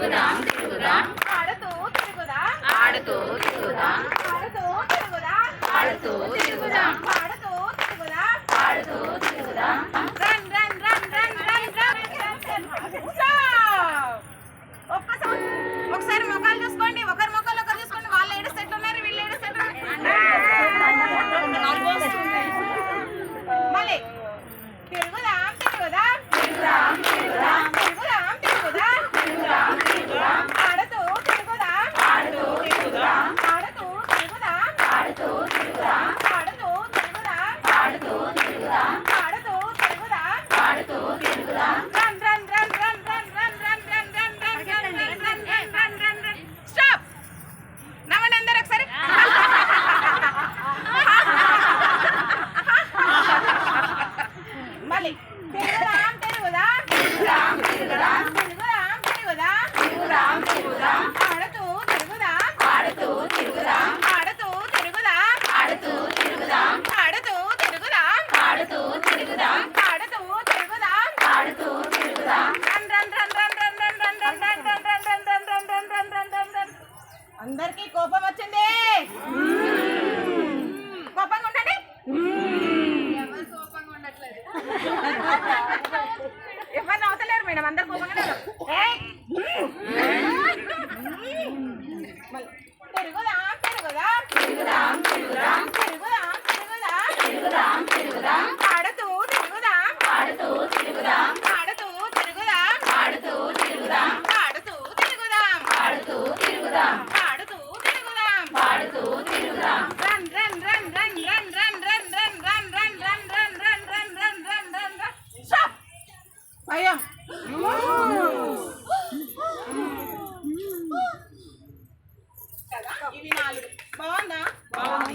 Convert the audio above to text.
తిరుగుదాం తిరుగుదాం ఆడుతూ తిరుగుదాం ఆడుతూ తిరుగుదాం ఆడుతూ తిరుగుదాం ఆడుతూ తిరుగుదాం ఆడుతూ తిరుగుదాం ఆడుతూ తిరుగుదాం run run run run run run stop. ఒకసారి మొక్కలు చూసుకోండి, ఒకరి మొక్కలు ఒకరు చూసుకోండి. వాళ్ళు ఏడుస్తూ ఉన్నారు, వీళ్ళు ఏడుస్తూ మళ్ళీ తిరుగుదాం తిరుగుదాం తిరుగుదాం తిరుగుదాం తిరుగుదాం తిరుగుదాం తిరుగుదాం తిరుగుదాం ఆడుతూ తిరుగుదాం ఆడుతూ తిరుగుదాం ఆడుతూ తిరుగుదాం ఆడుతూ తిరుగుదాం ఆడుతూ తిరుగుదాం ఆడుతూ తిరుగుదాం ఆడుతూ తిరుగుదాం ఆడుతూ తిరుగుదాం run run run run run run run run run run run run run run run run stop. నవ్వండి అందరూ ఒకసారి. మళ్ళీ తిరుగుదాం తిరుగుదాం తిరుగుదాం తిరుగుదాం తిరుగుదాం తిరుగుదాం తిరుగుదాం తిరుగుదాం ఆడుతూ తిరుగుదాం ఆడుతూ తిరుగుదాం ఆడుతూ తిరుగుదాం ఆడుతూ తిరుగుదాం ఆడుతూ తిరుగుదాం ఆడుతూ తిరుగుదాం ఆడుతూ తిరుగుదాం ఆడుతూ తిరుగుదాం run run run run run run run run run run run run run run run run run run run. అందరికీ కోపం వచ్చింది. కోపంగా ఉండండి. ఎవరు నవ్వుతలేరు మేడం, అందరు కోపంగానే ఉన్నారు. ఏయ్! మళ్ళీ తిరుగుదాం తిరుగుదాం తిరుగుదాం తిరుగుదాం తిరుగుదాం తిరుగుదాం తిరుగుదాం తిరుగుదాం ఆడుతూ తిరుగుదాం ఆడుతూ తిరుగుదాం ఆడుతూ తిరుగుదాం ఆడుతూ తిరుగుదాం ఆడుతూ తిరుగుదాం ఆడుతూ తిరుగుదాం ఆడుతూ తిరుగుదాం ఆడుతూ తిరుగుదాం run run run run run run run run run run run run run run run run run run. Stop. భయం. కదా? ఇవి 4 బాగుందా? బాగుంది.